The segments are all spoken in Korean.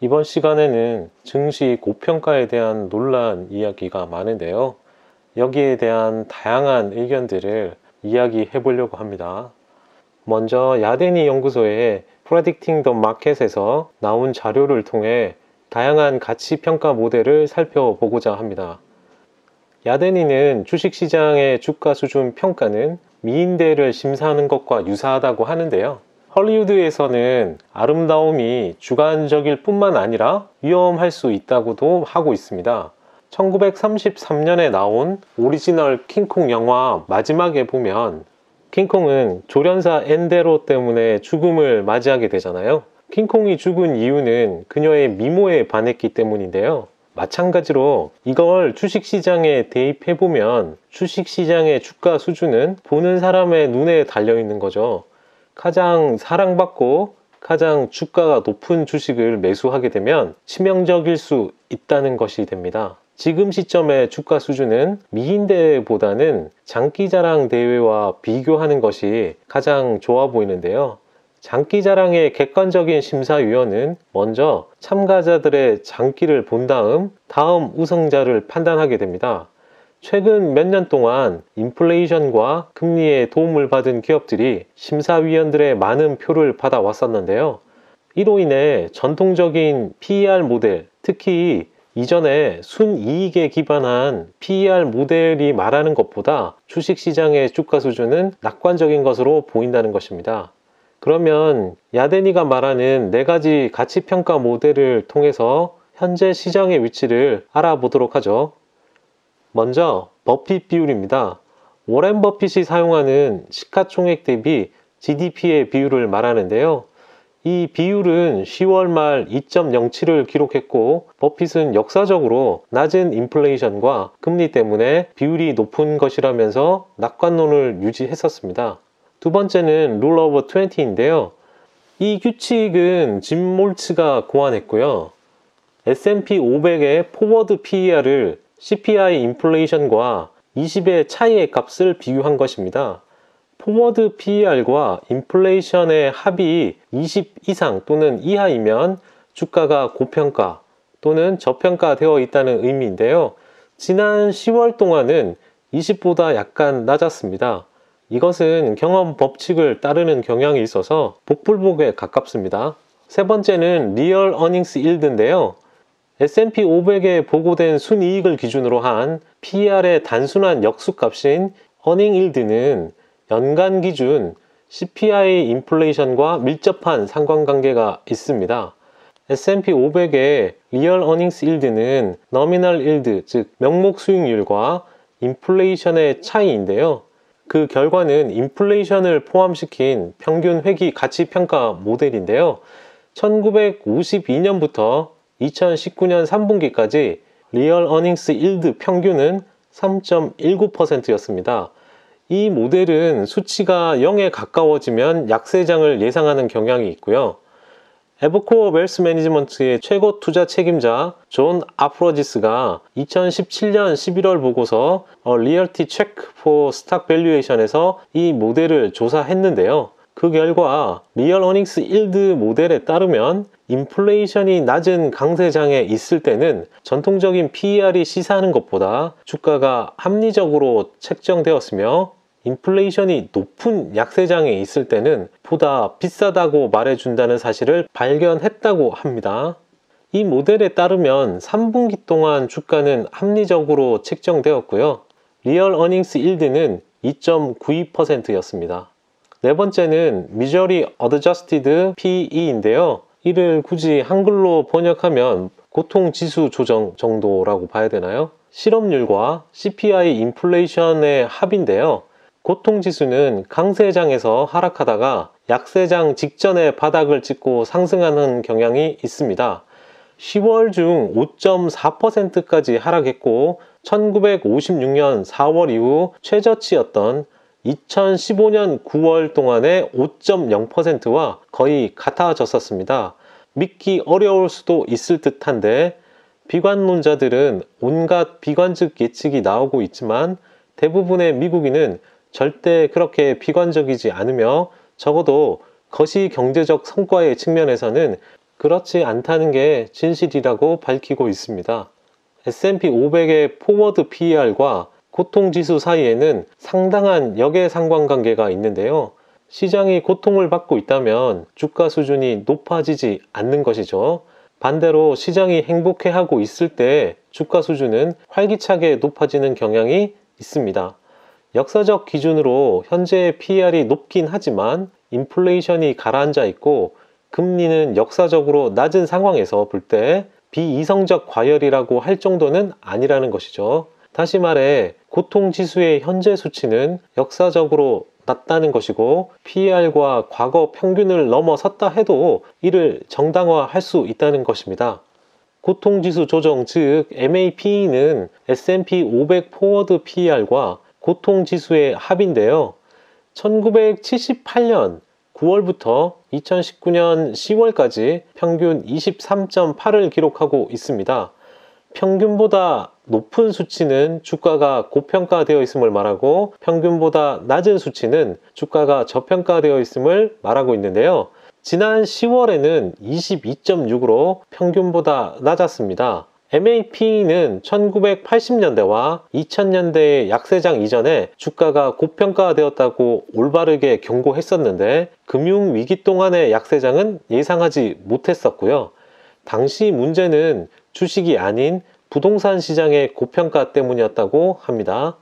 이번 시간에는 증시 고평가에 대한 논란 이야기가 많은데요. 여기에 대한 다양한 의견들을 이야기해 보려고 합니다. 먼저 야데니 연구소의 Predicting the Market에서 나온 자료를 통해 다양한 가치평가 모델을 살펴보고자 합니다. 야데니는 주식시장의 주가 수준 평가는 미인대를 심사하는 것과 유사하다고 하는데요. 헐리우드에서는 아름다움이 주관적일 뿐만 아니라 위험할 수 있다고도 하고 있습니다. 1933년에 나온 오리지널 킹콩 영화 마지막에 보면 킹콩은 조련사 엔데로 때문에 죽음을 맞이하게 되잖아요. 킹콩이 죽은 이유는 그녀의 미모에 반했기 때문인데요. 마찬가지로 이걸 주식시장에 대입해보면 주식시장의 주가 수준은 보는 사람의 눈에 달려있는 거죠. 가장 사랑받고 가장 주가가 높은 주식을 매수하게 되면 치명적일 수 있다는 것이 됩니다. 지금 시점의 주가 수준은 미인대회보다는 장기자랑 대회와 비교하는 것이 가장 좋아 보이는데요. 장기자랑의 객관적인 심사위원은 먼저 참가자들의 장기를 본 다음 우승자를 판단하게 됩니다. 최근 몇 년 동안 인플레이션과 금리에 도움을 받은 기업들이 심사위원들의 많은 표를 받아왔었는데요. 이로 인해 전통적인 PER 모델, 특히 이전에 순이익에 기반한 PER 모델이 말하는 것보다 주식시장의 주가 수준은 낙관적인 것으로 보인다는 것입니다. 그러면 야데니가 말하는 4가지 가치평가 모델을 통해서 현재 시장의 위치를 알아보도록 하죠. 먼저 버핏 비율입니다. 워렌 버핏이 사용하는 시가총액 대비 GDP의 비율을 말하는데요. 이 비율은 10월 말 2.07을 기록했고 버핏은 역사적으로 낮은 인플레이션과 금리 때문에 비율이 높은 것이라면서 낙관론을 유지했었습니다. 두 번째는 룰 오브 20인데요. 이 규칙은 짐 몰츠가 고안했고요. S&P 500의 포워드 PER을 CPI 인플레이션과 20의 차이의 값을 비교한 것입니다. 포워드 PER과 인플레이션의 합이 20 이상 또는 이하이면 주가가 고평가 또는 저평가되어 있다는 의미인데요. 지난 10월 동안은 20보다 약간 낮았습니다. 이것은 경험 법칙을 따르는 경향이 있어서 복불복에 가깝습니다. 세 번째는 리얼 어닝스 일드인데요. S&P 500에 보고된 순이익을 기준으로 한 PER의 단순한 역수값인 어닝 일드는 연간 기준 CPI 인플레이션과 밀접한 상관관계가 있습니다. S&P 500의 리얼 어닝스 일드는 너미널 일드, 즉 명목 수익률과 인플레이션의 차이인데요. 그 결과는 인플레이션을 포함시킨 평균 회귀 가치 평가 모델인데요. 1952년부터 2019년 3분기까지 리얼 어닝스 일드 평균은 3.19%였습니다. 이 모델은 수치가 0에 가까워지면 약세장을 예상하는 경향이 있고요. 에버코어 웰스 매니지먼트의 최고 투자 책임자 존 아프로지스가 2017년 11월 보고서 리얼티 체크 포 스탁 밸류에이션에서 이 모델을 조사했는데요. 그 결과 리얼 어닝스 일드 모델에 따르면 인플레이션이 낮은 강세장에 있을 때는 전통적인 PER이 시사하는 것보다 주가가 합리적으로 책정되었으며 인플레이션이 높은 약세장에 있을 때는 보다 비싸다고 말해준다는 사실을 발견했다고 합니다. 이 모델에 따르면 3분기 동안 주가는 합리적으로 책정되었고요. 리얼 어닝스 일드는 2.92%였습니다. 네 번째는 미저리 어드저스티드 PE인데요. 이를 굳이 한글로 번역하면 고통지수 조정 정도라고 봐야 되나요? 실업률과 CPI 인플레이션의 합인데요. 고통지수는 강세장에서 하락하다가 약세장 직전에 바닥을 찍고 상승하는 경향이 있습니다. 10월 중 5.4%까지 하락했고 1956년 4월 이후 최저치였던 2015년 9월 동안의 5.0%와 거의 같아졌었습니다. 믿기 어려울 수도 있을 듯한데 비관론자들은 온갖 비관적 예측이 나오고 있지만 대부분의 미국인은 절대 그렇게 비관적이지 않으며 적어도 거시 경제적 성과의 측면에서는 그렇지 않다는 게 진실이라고 밝히고 있습니다. S&P 500의 포워드 PER과 고통지수 사이에는 상당한 역의 상관관계가 있는데요. 시장이 고통을 받고 있다면 주가 수준이 높아지지 않는 것이죠. 반대로 시장이 행복해하고 있을 때 주가 수준은 활기차게 높아지는 경향이 있습니다. 역사적 기준으로 현재의 PER이 높긴 하지만 인플레이션이 가라앉아 있고 금리는 역사적으로 낮은 상황에서 볼 때 비이성적 과열이라고 할 정도는 아니라는 것이죠. 다시 말해 고통지수의 현재 수치는 역사적으로 낮다는 것이고 PER과 과거 평균을 넘어섰다 해도 이를 정당화할 수 있다는 것입니다. 고통지수 조정 즉 MAPE는 S&P 500 포워드 PER과 고통지수의 합인데요. 1978년 9월부터 2019년 10월까지 평균 23.8을 기록하고 있습니다. 평균보다 높은 수치는 주가가 고평가되어 있음을 말하고 평균보다 낮은 수치는 주가가 저평가되어 있음을 말하고 있는데요. 지난 10월에는 22.6으로 평균보다 낮았습니다. MAPE는 1980년대와 2000년대의 약세장 이전에 주가가 고평가되었다고 올바르게 경고했었는데 금융위기 동안의 약세장은 예상하지 못했었고요. 당시 문제는 주식이 아닌 부동산 시장의 고평가 때문이었다고 합니다.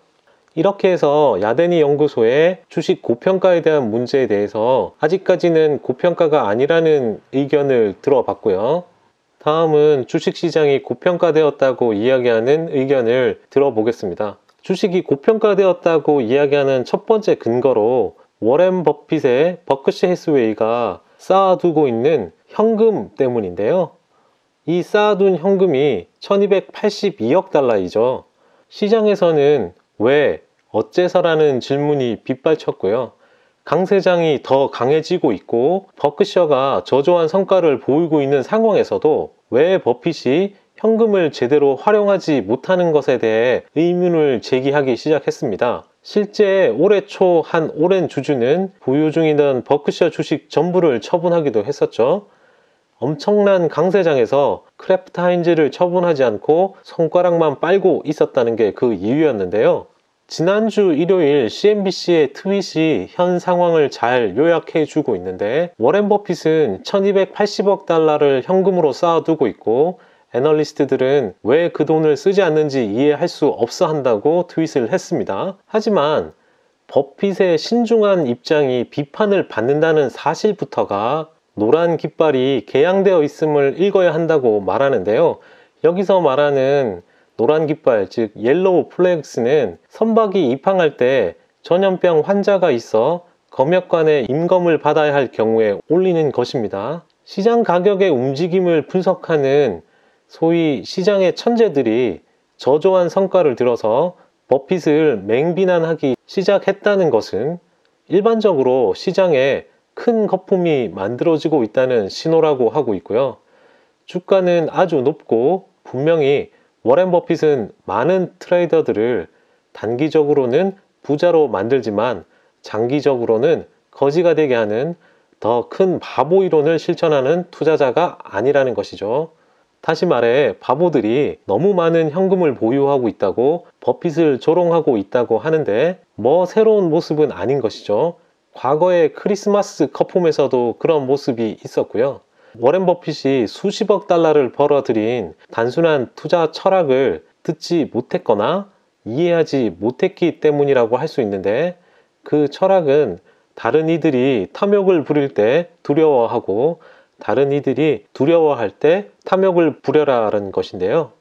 이렇게 해서 야데니 연구소의 주식 고평가에 대한 문제에 대해서 아직까지는 고평가가 아니라는 의견을 들어봤고요. 다음은 주식시장이 고평가되었다고 이야기하는 의견을 들어보겠습니다. 주식이 고평가되었다고 이야기하는 첫 번째 근거로 워렌 버핏의 버크셔 해스웨이가 쌓아두고 있는 현금 때문인데요. 이 쌓아둔 현금이 1282억 달러이죠. 시장에서는 왜, 어째서라는 질문이 빗발쳤고요. 강세장이 더 강해지고 있고 버크셔가 저조한 성과를 보이고 있는 상황에서도 왜 버핏이 현금을 제대로 활용하지 못하는 것에 대해 의문을 제기하기 시작했습니다. 실제 올해 초 한 오랜 주주는 보유 중이던 버크셔 주식 전부를 처분하기도 했었죠. 엄청난 강세장에서 크래프트 하인즈를 처분하지 않고 손가락만 빨고 있었다는 게 그 이유였는데요. 지난주 일요일 CNBC의 트윗이 현 상황을 잘 요약해 주고 있는데 워렌 버핏은 1280억 달러를 현금으로 쌓아두고 있고 애널리스트들은 왜 그 돈을 쓰지 않는지 이해할 수 없어 한다고 트윗을 했습니다. 하지만 버핏의 신중한 입장이 비판을 받는다는 사실부터가 노란 깃발이 개양되어 있음을 읽어야 한다고 말하는데요. 여기서 말하는 노란 깃발, 즉 옐로우 플래그스는 선박이 입항할 때 전염병 환자가 있어 검역관의 임검을 받아야 할 경우에 올리는 것입니다. 시장 가격의 움직임을 분석하는 소위 시장의 천재들이 저조한 성과를 들어서 버핏을 맹비난하기 시작했다는 것은 일반적으로 시장에 큰 거품이 만들어지고 있다는 신호라고 하고 있고요. 주가는 아주 높고 분명히 워렌 버핏은 많은 트레이더들을 단기적으로는 부자로 만들지만 장기적으로는 거지가 되게 하는 더 큰 바보 이론을 실천하는 투자자가 아니라는 것이죠. 다시 말해 바보들이 너무 많은 현금을 보유하고 있다고 버핏을 조롱하고 있다고 하는데 뭐 새로운 모습은 아닌 것이죠. 과거의 크리스마스 거품에서도 그런 모습이 있었고요. 워렌 버핏이 수십억 달러를 벌어들인 단순한 투자 철학을 듣지 못했거나 이해하지 못했기 때문이라고 할 수 있는데 그 철학은 다른 이들이 탐욕을 부릴 때 두려워하고 다른 이들이 두려워할 때 탐욕을 부려라라는 것인데요.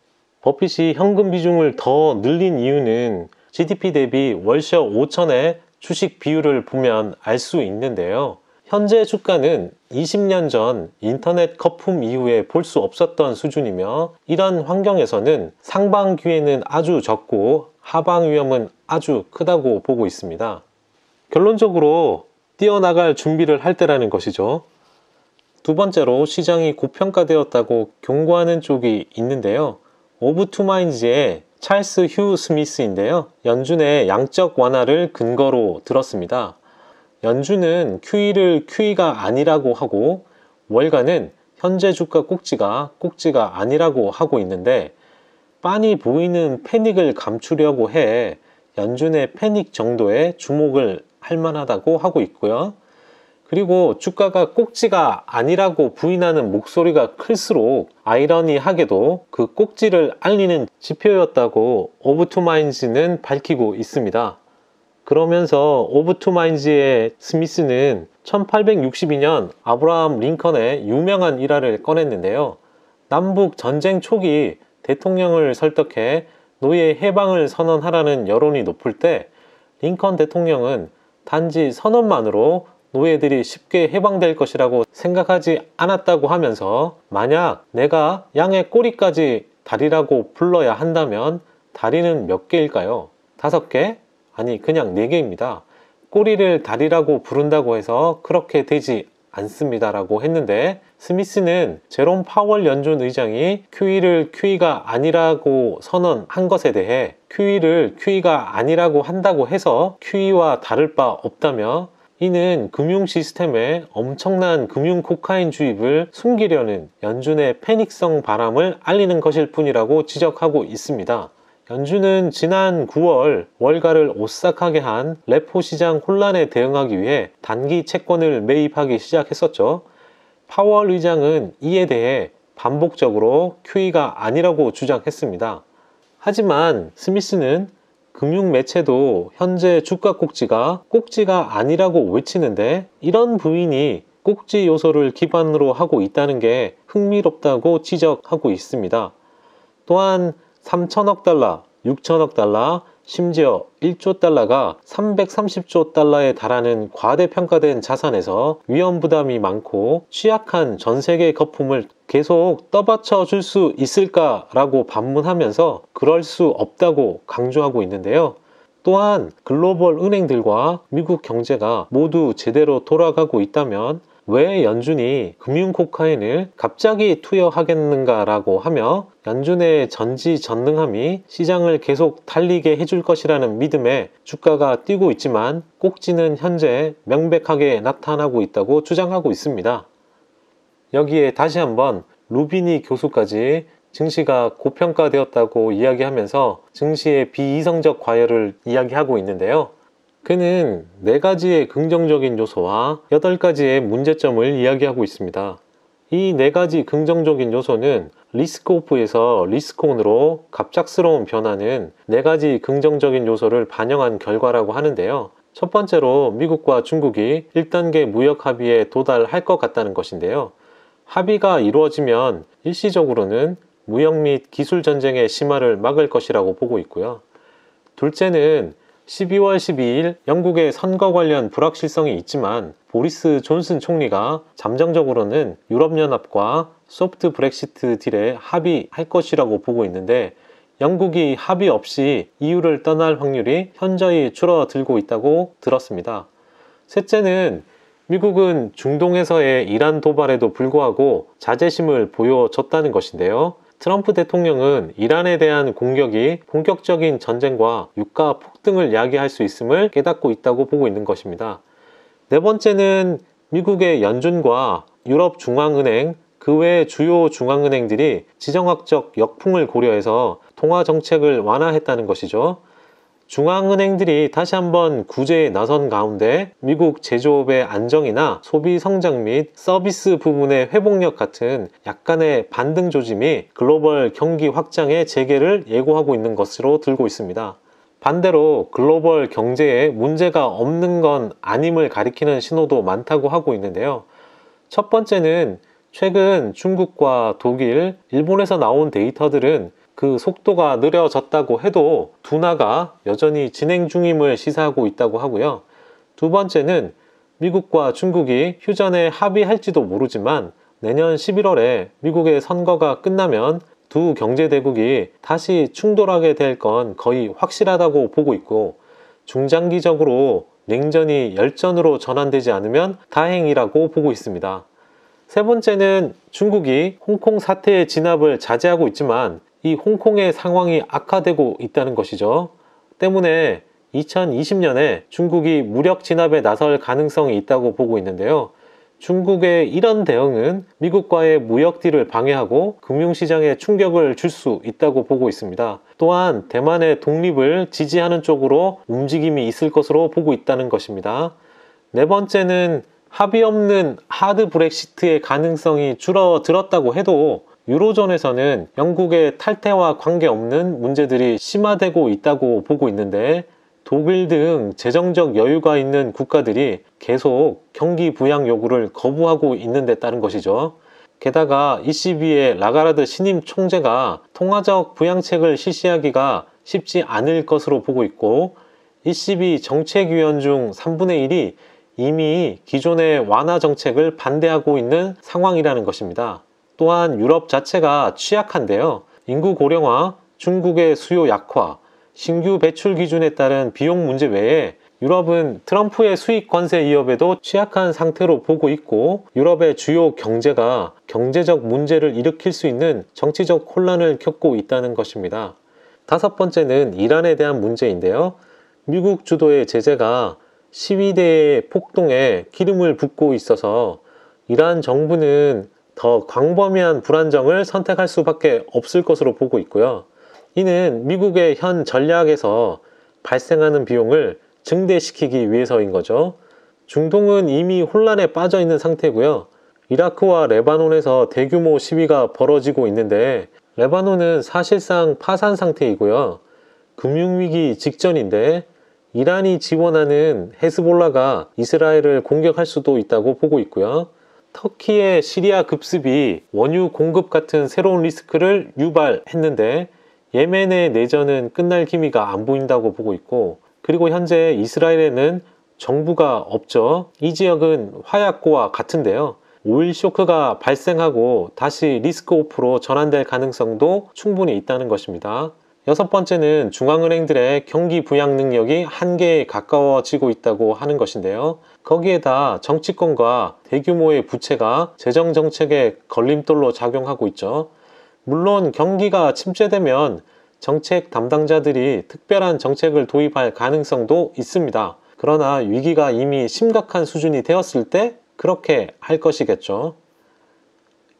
버핏이 현금 비중을 더 늘린 이유는 GDP 대비 월셔 5천의 주식 비율을 보면 알 수 있는데요. 현재 주가는 20년 전 인터넷 거품 이후에 볼 수 없었던 수준이며 이런 환경에서는 상방 기회는 아주 적고 하방 위험은 아주 크다고 보고 있습니다. 결론적으로 뛰어나갈 준비를 할 때라는 것이죠. 두 번째로 시장이 고평가되었다고 경고하는 쪽이 있는데요. 오브 투 마인즈의 찰스 휴 스미스인데요. 연준의 양적 완화를 근거로 들었습니다. 연준은 QE를 QE가 아니라고 하고 월가는 현재 주가 꼭지가 아니라고 하고 있는데, 빤히 보이는 패닉을 감추려고 해 연준의 패닉 정도에 주목을 할 만하다고 하고 있고요. 그리고 주가가 꼭지가 아니라고 부인하는 목소리가 클수록 아이러니하게도 그 꼭지를 알리는 지표였다고 오브투마인즈는 밝히고 있습니다. 그러면서 오브투마인즈의 스미스는 1862년 아브라함 링컨의 유명한 일화를 꺼냈는데요. 남북 전쟁 초기 대통령을 설득해 노예 해방을 선언하라는 여론이 높을 때 링컨 대통령은 단지 선언만으로 노예들이 쉽게 해방될 것이라고 생각하지 않았다고 하면서, 만약 내가 양의 꼬리까지 다리라고 불러야 한다면 다리는 몇 개일까요? 5개? 아니, 그냥 4개입니다. 꼬리를 다리라고 부른다고 해서 그렇게 되지 않습니다 라고 했는데, 스미스는 제롬 파월 연준 의장이 QE를 QE가 아니라고 선언한 것에 대해 QE를 QE가 아니라고 한다고 해서 QE와 다를 바 없다며, 이는 금융 시스템에 엄청난 금융 코카인 주입을 숨기려는 연준의 패닉성 바람을 알리는 것일 뿐이라고 지적하고 있습니다. 연준은 지난 9월 월가를 오싹하게 한 레포 시장 혼란에 대응하기 위해 단기 채권을 매입하기 시작했었죠. 파월 의장은 이에 대해 반복적으로 QE가 아니라고 주장했습니다. 하지만 스미스는 금융 매체도 현재 주가 꼭지가 아니라고 외치는데, 이런 부인이 꼭지 요소를 기반으로 하고 있다는 게 흥미롭다고 지적하고 있습니다. 또한 3천억 달러, 6천억 달러, 심지어 1조 달러가 330조 달러에 달하는 과대평가된 자산에서 위험 부담이 많고 취약한 전 세계 거품을 계속 떠받쳐 줄 수 있을까라고 반문하면서 그럴 수 없다고 강조하고 있는데요. 또한 글로벌 은행들과 미국 경제가 모두 제대로 돌아가고 있다면 왜 연준이 금융 코카인을 갑자기 투여하겠는가라고 하며, 연준의 전지전능함이 시장을 계속 달리게 해줄 것이라는 믿음에 주가가 뛰고 있지만 꼭지는 현재 명백하게 나타나고 있다고 주장하고 있습니다. 여기에 다시 한번 루비니 교수까지 증시가 고평가되었다고 이야기하면서 증시의 비이성적 과열을 이야기하고 있는데요. 그는 4가지의 긍정적인 요소와 8가지의 문제점을 이야기하고 있습니다. 이 4가지 긍정적인 요소는 리스크오프에서 리스크온으로 갑작스러운 변화는 4가지 긍정적인 요소를 반영한 결과라고 하는데요. 첫 번째로 미국과 중국이 1단계 무역 합의에 도달할 것 같다는 것인데요. 합의가 이루어지면 일시적으로는 무역 및 기술 전쟁의 심화를 막을 것이라고 보고 있고요. 둘째는 12월 12일 영국의 선거 관련 불확실성이 있지만 보리스 존슨 총리가 잠정적으로는 유럽연합과 소프트 브렉시트 딜에 합의할 것이라고 보고 있는데, 영국이 합의 없이 EU를 떠날 확률이 현저히 줄어들고 있다고 들었습니다. 셋째는 미국은 중동에서의 이란 도발에도 불구하고 자제심을 보여줬다는 것인데요. 트럼프 대통령은 이란에 대한 공격이 본격적인 전쟁과 유가 폭등을 야기할 수 있음을 깨닫고 있다고 보고 있는 것입니다. 네 번째는 미국의 연준과 유럽 중앙은행, 그 외 주요 중앙은행들이 지정학적 역풍을 고려해서 통화 정책을 완화했다는 것이죠. 중앙은행들이 다시 한번 구제에 나선 가운데 미국 제조업의 안정이나 소비 성장 및 서비스 부분의 회복력 같은 약간의 반등 조짐이 글로벌 경기 확장의 재개를 예고하고 있는 것으로 들고 있습니다. 반대로 글로벌 경제에 문제가 없는 건 아님을 가리키는 신호도 많다고 하고 있는데요. 첫 번째는 최근 중국과 독일, 일본에서 나온 데이터들은 그 속도가 느려졌다고 해도 둔화가 여전히 진행 중임을 시사하고 있다고 하고요. 두 번째는 미국과 중국이 휴전에 합의할지도 모르지만 내년 11월에 미국의 선거가 끝나면 두 경제대국이 다시 충돌하게 될 건 거의 확실하다고 보고 있고, 중장기적으로 냉전이 열전으로 전환되지 않으면 다행이라고 보고 있습니다. 세 번째는 중국이 홍콩 사태의 진압을 자제하고 있지만 이 홍콩의 상황이 악화되고 있다는 것이죠. 때문에 2020년에 중국이 무력 진압에 나설 가능성이 있다고 보고 있는데요. 중국의 이런 대응은 미국과의 무역 딜을 방해하고 금융시장에 충격을 줄 수 있다고 보고 있습니다. 또한 대만의 독립을 지지하는 쪽으로 움직임이 있을 것으로 보고 있다는 것입니다. 네 번째는 합의 없는 하드 브렉시트의 가능성이 줄어들었다고 해도 유로존에서는 영국의 탈퇴와 관계없는 문제들이 심화되고 있다고 보고 있는데, 독일 등 재정적 여유가 있는 국가들이 계속 경기 부양 요구를 거부하고 있는 데 따른 것이죠. 게다가 ECB의 라가르드 신임 총재가 통화적 부양책을 실시하기가 쉽지 않을 것으로 보고 있고, ECB 정책위원 중 3분의 1이 이미 기존의 완화 정책을 반대하고 있는 상황이라는 것입니다. 또한 유럽 자체가 취약한데요. 인구 고령화, 중국의 수요 약화, 신규 배출 기준에 따른 비용 문제 외에 유럽은 트럼프의 수익 관세 위협에도 취약한 상태로 보고 있고, 유럽의 주요 경제가 경제적 문제를 일으킬 수 있는 정치적 혼란을 겪고 있다는 것입니다. 다섯 번째는 이란에 대한 문제인데요. 미국 주도의 제재가 시위대의 폭동에 기름을 붓고 있어서 이란 정부는 더 광범위한 불안정을 선택할 수밖에 없을 것으로 보고 있고요. 이는 미국의 현 전략에서 발생하는 비용을 증대시키기 위해서인 거죠. 중동은 이미 혼란에 빠져 있는 상태고요. 이라크와 레바논에서 대규모 시위가 벌어지고 있는데, 레바논은 사실상 파산 상태이고요. 금융위기 직전인데, 이란이 지원하는 헤즈볼라가 이스라엘을 공격할 수도 있다고 보고 있고요. 터키의 시리아 급습이 원유 공급 같은 새로운 리스크를 유발했는데, 예멘의 내전은 끝날 기미가 안 보인다고 보고 있고, 그리고 현재 이스라엘에는 정부가 없죠. 이 지역은 화약고와 같은데요. 오일 쇼크가 발생하고 다시 리스크 오프로 전환될 가능성도 충분히 있다는 것입니다. 여섯 번째는 중앙은행들의 경기 부양 능력이 한계에 가까워지고 있다고 하는 것인데요. 거기에다 정치권과 대규모의 부채가 재정 정책의 걸림돌로 작용하고 있죠. 물론 경기가 침체되면 정책 담당자들이 특별한 정책을 도입할 가능성도 있습니다. 그러나 위기가 이미 심각한 수준이 되었을 때 그렇게 할 것이겠죠.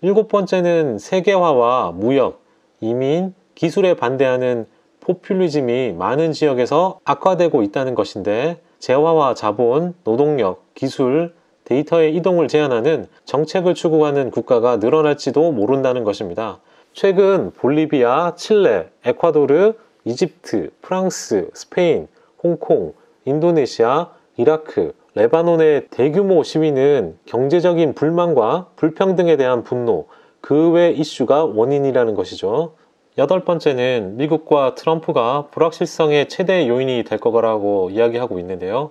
일곱 번째는 세계화와 무역, 이민, 기술에 반대하는 포퓰리즘이 많은 지역에서 악화되고 있다는 것인데, 재화와 자본, 노동력, 기술, 데이터의 이동을 제한하는 정책을 추구하는 국가가 늘어날지도 모른다는 것입니다. 최근 볼리비아, 칠레, 에콰도르, 이집트, 프랑스, 스페인, 홍콩, 인도네시아, 이라크, 레바논의 대규모 시위는 경제적인 불만과 불평등에 대한 분노, 그 외 이슈가 원인이라는 것이죠. 여덟 번째는 미국과 트럼프가 불확실성의 최대 요인이 될 거라고 이야기하고 있는데요.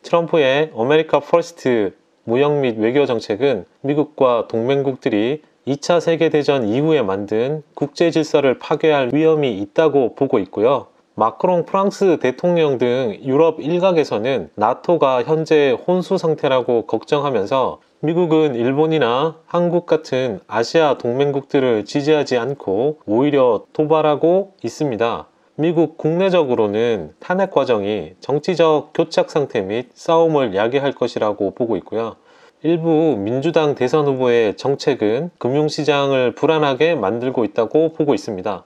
트럼프의 아메리카 퍼스트 무역 및 외교 정책은 미국과 동맹국들이 2차 세계대전 이후에 만든 국제 질서를 파괴할 위험이 있다고 보고 있고요. 마크롱 프랑스 대통령 등 유럽 일각에서는 나토가 현재 혼수 상태라고 걱정하면서 미국은 일본이나 한국 같은 아시아 동맹국들을 지지하지 않고 오히려 도발하고 있습니다. 미국 국내적으로는 탄핵 과정이 정치적 교착 상태 및 싸움을 야기할 것이라고 보고 있고요. 일부 민주당 대선 후보의 정책은 금융시장을 불안하게 만들고 있다고 보고 있습니다.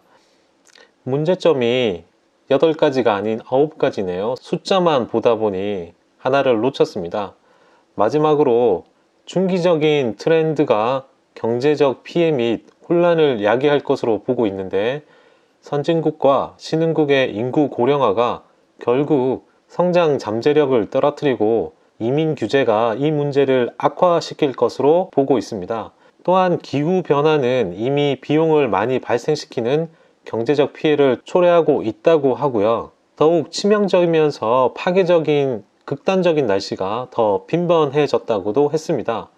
문제점이 8가지가 아닌 9가지네요. 숫자만 보다 보니 하나를 놓쳤습니다. 마지막으로 중기적인 트렌드가 경제적 피해 및 혼란을 야기할 것으로 보고 있는데, 선진국과 신흥국의 인구 고령화가 결국 성장 잠재력을 떨어뜨리고 이민 규제가 이 문제를 악화시킬 것으로 보고 있습니다. 또한 기후 변화는 이미 비용을 많이 발생시키는 경제적 피해를 초래하고 있다고 하고요. 더욱 치명적이면서 파괴적인 극단적인 날씨가 더 빈번해졌다고도 했습니다.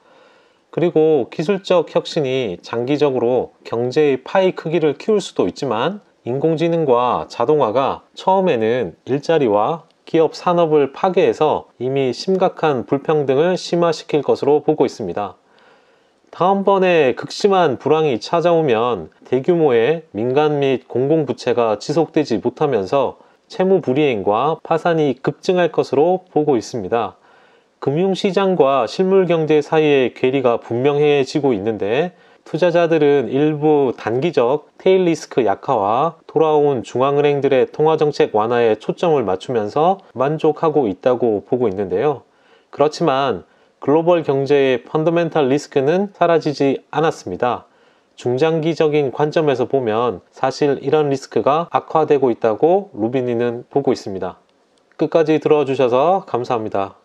그리고 기술적 혁신이 장기적으로 경제의 파이 크기를 키울 수도 있지만, 인공지능과 자동화가 처음에는 일자리와 기업 산업을 파괴해서 이미 심각한 불평등을 심화시킬 것으로 보고 있습니다. 다음번에 극심한 불황이 찾아오면 대규모의 민간 및 공공부채가 지속되지 못하면서 채무 불이행과 파산이 급증할 것으로 보고 있습니다. 금융시장과 실물경제 사이의 괴리가 분명해지고 있는데 투자자들은 일부 단기적 테일 리스크 약화와 돌아온 중앙은행들의 통화정책 완화에 초점을 맞추면서 만족하고 있다고 보고 있는데요. 그렇지만 글로벌 경제의 펀더멘탈 리스크는 사라지지 않았습니다. 중장기적인 관점에서 보면 사실 이런 리스크가 악화되고 있다고 루비니는 보고 있습니다. 끝까지 들어주셔서 감사합니다.